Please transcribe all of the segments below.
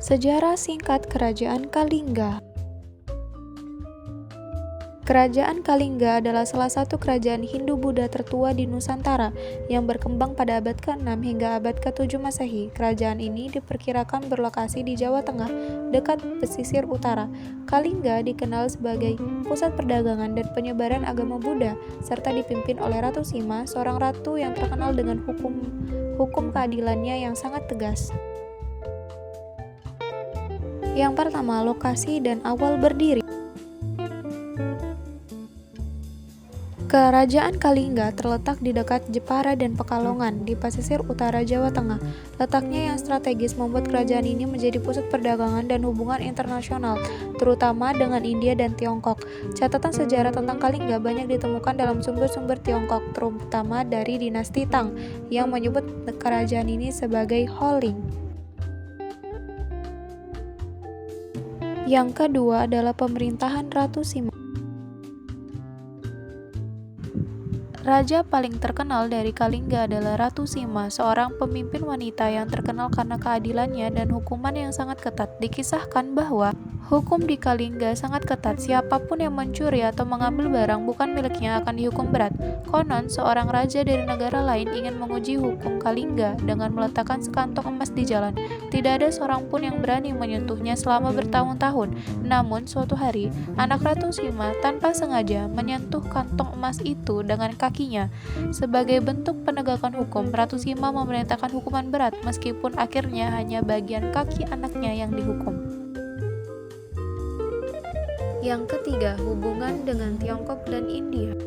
Sejarah singkat Kerajaan Kalingga. Kerajaan Kalingga adalah salah satu kerajaan Hindu-Buddha tertua di Nusantara yang berkembang pada abad ke-6 hingga abad ke-7 Masehi. Kerajaan ini diperkirakan berlokasi di Jawa Tengah, dekat pesisir utara. Kalingga dikenal sebagai pusat perdagangan dan penyebaran agama Buddha, serta dipimpin oleh Ratu Sima, seorang ratu yang terkenal dengan hukum keadilannya yang sangat tegas. Yang pertama, lokasi dan awal berdiri. Kerajaan Kalingga terletak di dekat Jepara dan Pekalongan di pesisir utara Jawa Tengah. Letaknya yang strategis membuat kerajaan ini menjadi pusat perdagangan dan hubungan internasional, terutama dengan India dan Tiongkok. Catatan sejarah tentang Kalingga banyak ditemukan dalam sumber-sumber Tiongkok, terutama dari dinasti Tang, yang menyebut kerajaan ini sebagai Holing. Yang kedua adalah pemerintahan Ratu Sima. Raja paling terkenal dari Kalingga adalah Ratu Sima, seorang pemimpin wanita yang terkenal karena keadilannya dan hukuman yang sangat ketat. Dikisahkan bahwa hukum di Kalingga sangat ketat. Siapapun yang mencuri atau mengambil barang bukan miliknya akan dihukum berat. Konon, seorang raja dari negara lain ingin menguji hukum Kalingga dengan meletakkan sekantong emas di jalan. Tidak ada seorang pun yang berani menyentuhnya selama bertahun-tahun. Namun, suatu hari, anak Ratu Sima tanpa sengaja menyentuh kantong emas itu dengan kakinya. Sebagai bentuk penegakan hukum, Ratu Sima memerintahkan hukuman berat, meskipun akhirnya hanya bagian kaki anaknya yang dihukum. Yang ketiga, hubungan dengan Tiongkok dan India.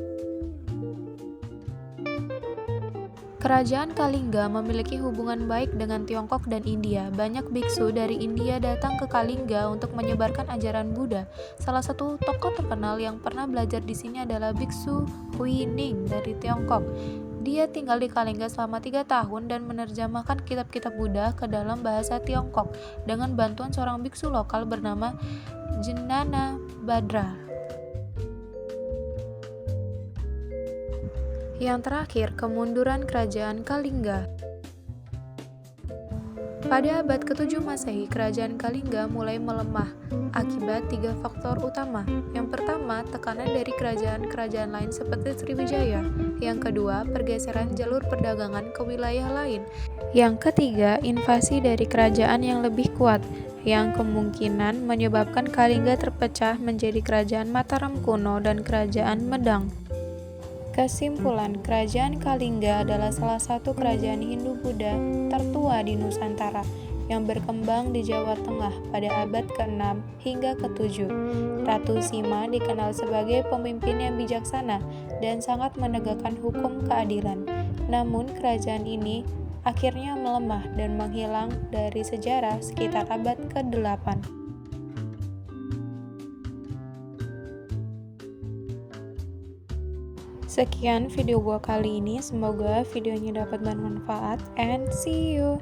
Kerajaan Kalingga memiliki hubungan baik dengan Tiongkok dan India. Banyak biksu dari India datang ke Kalingga untuk menyebarkan ajaran Buddha. Salah satu tokoh terkenal yang pernah belajar di sini adalah biksu Huining dari Tiongkok. Dia tinggal di Kalingga selama 3 tahun dan menerjemahkan kitab-kitab Buddha ke dalam bahasa Tiongkok dengan bantuan seorang biksu lokal bernama Jnana Badra. Yang terakhir, kemunduran Kerajaan Kalingga. Pada abad ke-7 Masehi, Kerajaan Kalingga mulai melemah akibat 3 faktor utama. Yang pertama, tekanan dari kerajaan-kerajaan lain seperti Sriwijaya. Yang kedua, pergeseran jalur perdagangan ke wilayah lain. Yang ketiga, invasi dari kerajaan yang lebih kuat, yang kemungkinan menyebabkan Kalingga terpecah menjadi Kerajaan Mataram kuno dan Kerajaan Medang. Kesimpulan, Kerajaan Kalingga adalah salah satu kerajaan Hindu-Buddha tertua di Nusantara yang berkembang di Jawa Tengah pada abad ke-6 hingga ke-7. Ratu Sima dikenal sebagai pemimpin yang bijaksana dan sangat menegakkan hukum keadilan. Namun, kerajaan ini akhirnya melemah dan menghilang dari sejarah sekitar abad ke-8. Sekian video gua kali ini, semoga videonya dapat bermanfaat and see you.